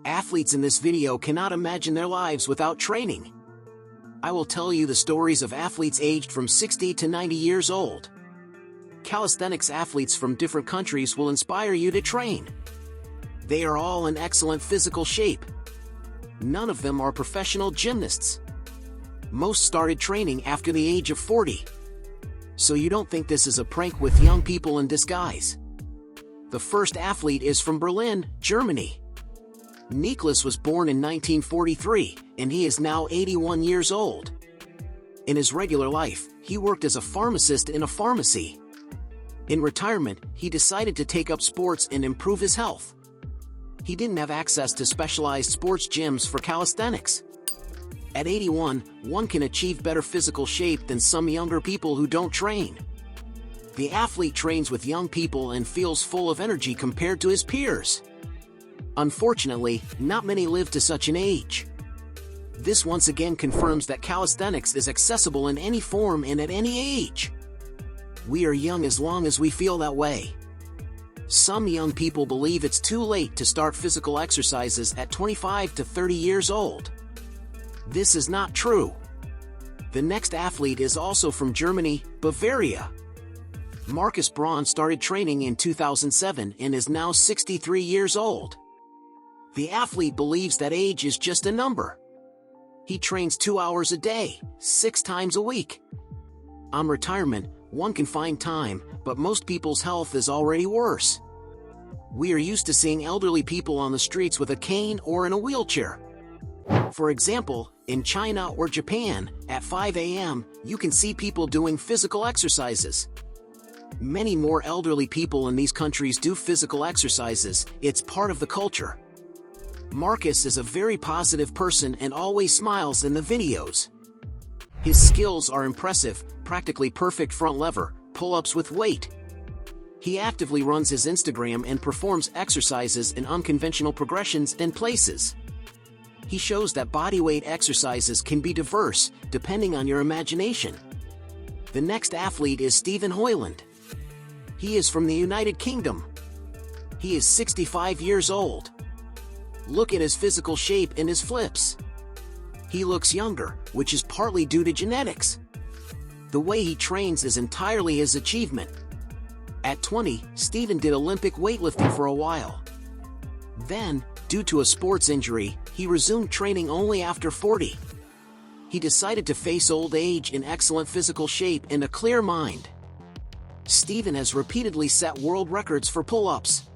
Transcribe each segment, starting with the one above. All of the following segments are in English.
Athletes in this video cannot imagine their lives without training. I will tell you the stories of athletes aged from 60 to 90 years old. Calisthenics athletes from different countries will inspire you to train. They are all in excellent physical shape. None of them are professional gymnasts. Most started training after the age of 40. So you don't think this is a prank with young people in disguise. The first athlete is from Berlin, Germany. Niklaus was born in 1943, and he is now 81 years old. In his regular life, he worked as a pharmacist in a pharmacy. In retirement, he decided to take up sports and improve his health. He didn't have access to specialized sports gyms for calisthenics. At 81, one can achieve better physical shape than some younger people who don't train. The athlete trains with young people and feels full of energy compared to his peers. Unfortunately, not many live to such an age. This once again confirms that calisthenics is accessible in any form and at any age. We are young as long as we feel that way. Some young people believe it's too late to start physical exercises at 25 to 30 years old. This is not true. The next athlete is also from Germany, Bavaria. Markus Braun started training in 2007 and is now 63 years old. The athlete believes that age is just a number. He trains 2 hours a day, 6 times a week. On retirement, one can find time, but most people's health is already worse. We are used to seeing elderly people on the streets with a cane or in a wheelchair. For example, in China or Japan, at 5 a.m., you can see people doing physical exercises. Many more elderly people in these countries do physical exercises. It's part of the culture. Markus is a very positive person and always smiles in the videos. His skills are impressive, practically perfect front lever, pull-ups with weight. He actively runs his Instagram and performs exercises in unconventional progressions and places. He shows that bodyweight exercises can be diverse, depending on your imagination. The next athlete is Hoyland. He is from the United Kingdom. He is 65 years old. Look at his physical shape and his flips. He looks younger, which is partly due to genetics. The way he trains is entirely his achievement. At 20, Steven did Olympic weightlifting for a while. Then, due to a sports injury, he resumed training only after 40. He decided to face old age in excellent physical shape and a clear mind. Steven has repeatedly set world records for pull-ups.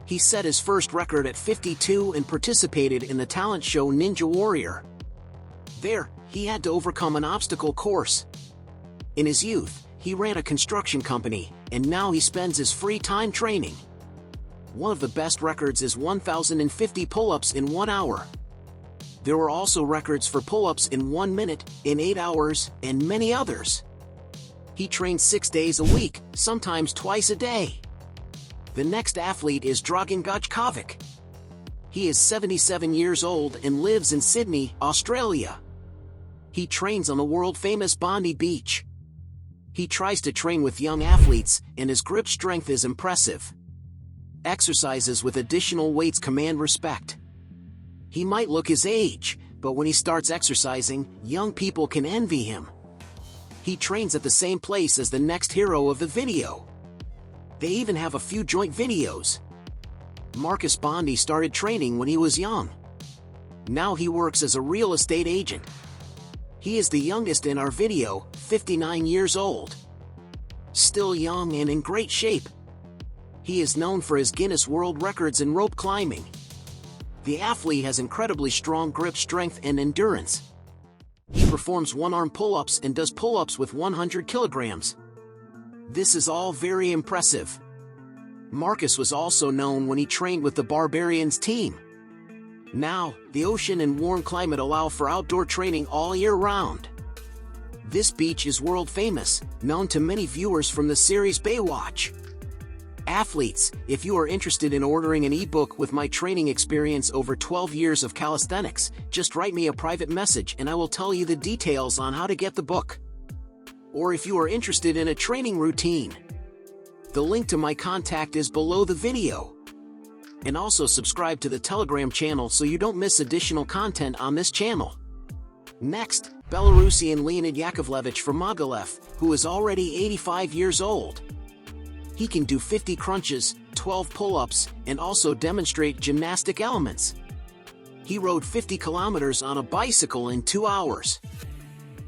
He set his first record at 52 and participated in the talent show Ninja Warrior. There, he had to overcome an obstacle course. In his youth, he ran a construction company, and now he spends his free time training. One of the best records is 1,050 pull-ups in 1 hour. There were also records for pull-ups in 1 minute, in 8 hours, and many others. He trains 6 days a week, sometimes twice a day. The next athlete is Dragan Gojkovic. He is 77 years old and lives in Sydney, Australia. He trains on the world-famous Bondi beach. He tries to train with young athletes, and his grip strength is impressive. Exercises with additional weights command respect. He might look his age, but when he starts exercising, young people can envy him. He trains at the same place as the next hero of the video. They even have a few joint videos. Markus Bondi started training when he was young. Now he works as a real estate agent. He is the youngest in our video, 59 years old. Still young and in great shape. He is known for his Guinness World Records in rope climbing. The athlete has incredibly strong grip strength and endurance. He performs one-arm pull-ups and does pull-ups with 100 kilograms. This is all very impressive. Markus was also known when he trained with the Barbarians team. Now, the ocean and warm climate allow for outdoor training all year round. This beach is world famous, known to many viewers from the series Baywatch. Athletes, if you are interested in ordering an ebook with my training experience over 12 years of calisthenics, just write me a private message and I will tell you the details on how to get the book. Or if you are interested in a training routine, the link to my contact is below the video. And also subscribe to the Telegram channel so you don't miss additional content on this channel. Next, Belarusian Leonid Yakovlevich from Mogilev, who is already 85 years old. He can do 50 crunches, 12 pull-ups, and also demonstrate gymnastic elements. He rode 50 kilometers on a bicycle in 2 hours.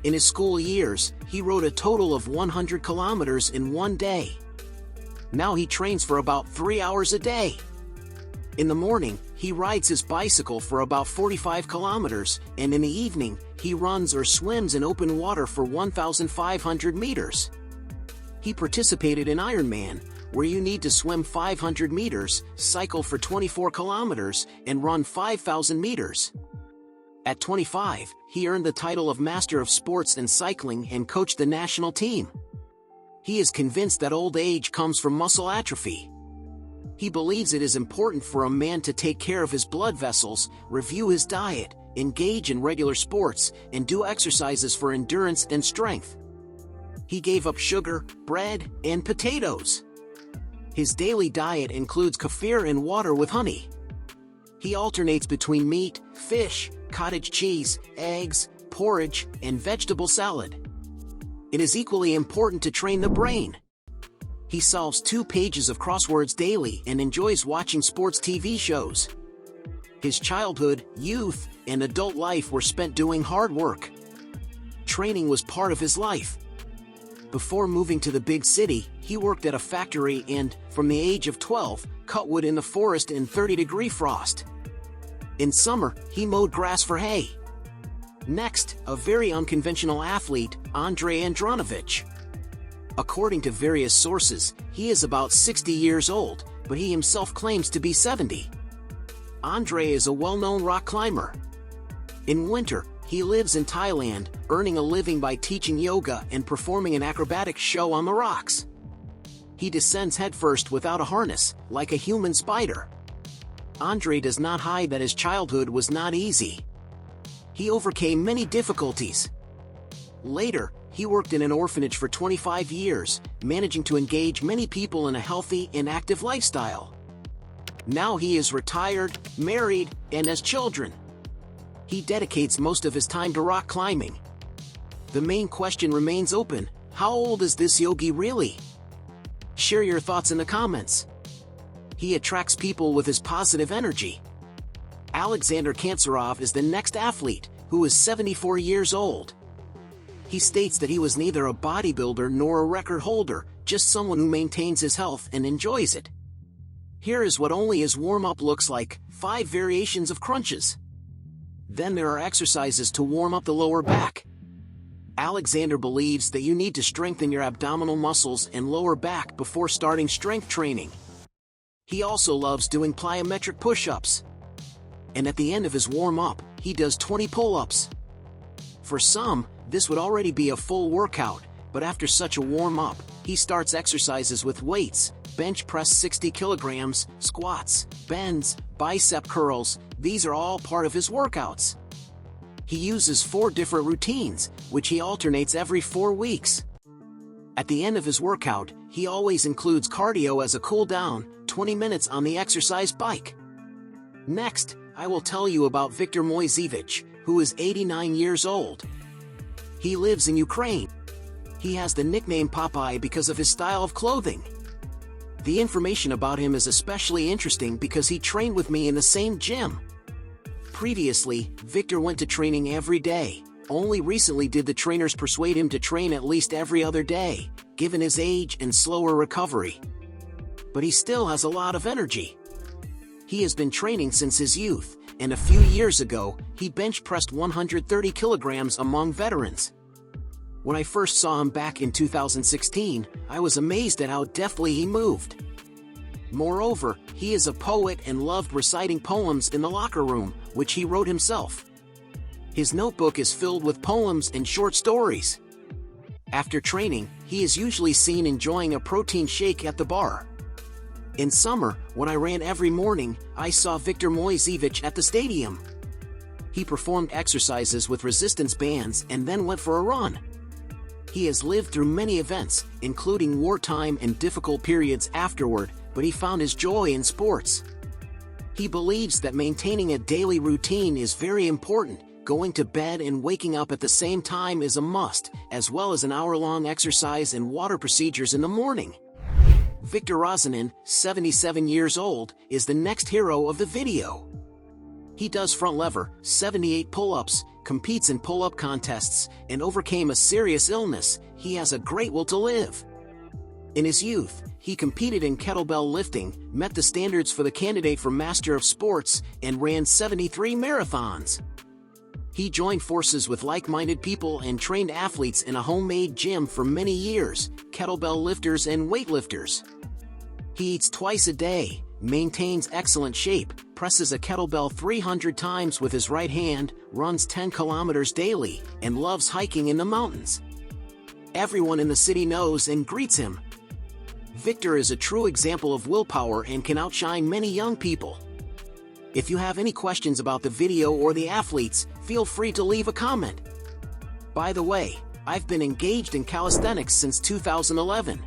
In his school years, he rode a total of 100 kilometers in 1 day. Now he trains for about 3 hours a day. In the morning, he rides his bicycle for about 45 kilometers, and in the evening, he runs or swims in open water for 1,500 meters. He participated in Ironman, where you need to swim 500 meters, cycle for 24 kilometers, and run 5,000 meters. At 25, he earned the title of Master of Sports in Cycling and coached the national team. He is convinced that old age comes from muscle atrophy. He believes it is important for a man to take care of his blood vessels, review his diet, engage in regular sports, and do exercises for endurance and strength. He gave up sugar, bread, and potatoes. His daily diet includes kefir and water with honey. He alternates between meat, fish, cottage cheese, eggs, porridge, and vegetable salad. It is equally important to train the brain. He solves 2 pages of crosswords daily and enjoys watching sports TV shows. His childhood, youth, and adult life were spent doing hard work. Training was part of his life. Before moving to the big city, he worked at a factory and, from the age of 12, cut wood in the forest in 30-degree frost. In summer, he mowed grass for hay. Next, a very unconventional athlete, Andrey Andronovich. According to various sources, he is about 60 years old, but he himself claims to be 70. Andrey is a well-known rock climber. In winter, he lives in Thailand, earning a living by teaching yoga and performing an acrobatic show on the rocks. He descends headfirst without a harness, like a human spider. Andrey does not hide that his childhood was not easy. He overcame many difficulties. Later, he worked in an orphanage for 25 years, managing to engage many people in a healthy and active lifestyle. Now he is retired, married, and has children. He dedicates most of his time to rock climbing. The main question remains open: how old is this yogi really? Share your thoughts in the comments. He attracts people with his positive energy. Alexander Kantsurov is the next athlete, who is 74 years old. He states that he was neither a bodybuilder nor a record holder, just someone who maintains his health and enjoys it. Here is what only his warm-up looks like: 5 variations of crunches. Then there are exercises to warm up the lower back. Alexander believes that you need to strengthen your abdominal muscles and lower back before starting strength training. He also loves doing plyometric push-ups. And at the end of his warm-up, he does 20 pull-ups. For some, this would already be a full workout, but after such a warm-up, he starts exercises with weights: bench press 60 kilograms, squats, bends, bicep curls. These are all part of his workouts. He uses 4 different routines, which he alternates every 4 weeks. At the end of his workout, he always includes cardio as a cool-down, 20 minutes on the exercise bike. Next, I will tell you about Viktor Moiseevich, who is 89 years old. He lives in Ukraine. He has the nickname Popeye because of his style of clothing. The information about him is especially interesting because he trained with me in the same gym. Previously, Viktor went to training every day. Only recently did the trainers persuade him to train at least every other day, given his age and slower recovery. But he still has a lot of energy. He has been training since his youth, and a few years ago, he bench pressed 130 kilograms among veterans. When I first saw him back in 2016, I was amazed at how deftly he moved. Moreover, he is a poet and loved reciting poems in the locker room, which he wrote himself. His notebook is filled with poems and short stories. After training, he is usually seen enjoying a protein shake at the bar. In summer, when I ran every morning, I saw Viktor Moiseevich at the stadium. He performed exercises with resistance bands and then went for a run. He has lived through many events, including wartime and difficult periods afterward, but he found his joy in sports. He believes that maintaining a daily routine is very important. Going to bed and waking up at the same time is a must, as well as an hour-long exercise and water procedures in the morning. Viktor Rosinin, 77 years old, is the next hero of the video. He does front lever, 78 pull-ups, competes in pull-up contests, and overcame a serious illness. He has a great will to live. In his youth, he competed in kettlebell lifting, met the standards for the candidate for Master of Sports, and ran 73 marathons. He joined forces with like-minded people and trained athletes in a homemade gym for many years, kettlebell lifters and weightlifters. He eats twice a day, maintains excellent shape, presses a kettlebell 300 times with his right hand, runs 10 kilometers daily, and loves hiking in the mountains. Everyone in the city knows and greets him. Viktor is a true example of willpower and can outshine many young people. If you have any questions about the video or the athletes, feel free to leave a comment. By the way, I've been engaged in calisthenics since 2011.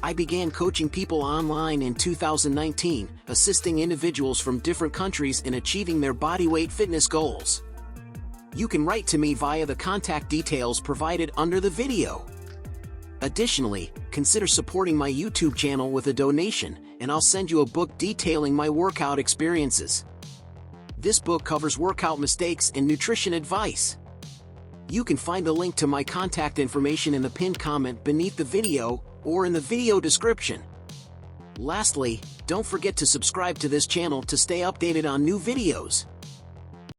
I began coaching people online in 2019, assisting individuals from different countries in achieving their bodyweight fitness goals. You can write to me via the contact details provided under the video. Additionally, consider supporting my YouTube channel with a donation, and I'll send you a book detailing my workout experiences. This book covers workout mistakes and nutrition advice. You can find the link to my contact information in the pinned comment beneath the video or in the video description. Lastly, don't forget to subscribe to this channel to stay updated on new videos.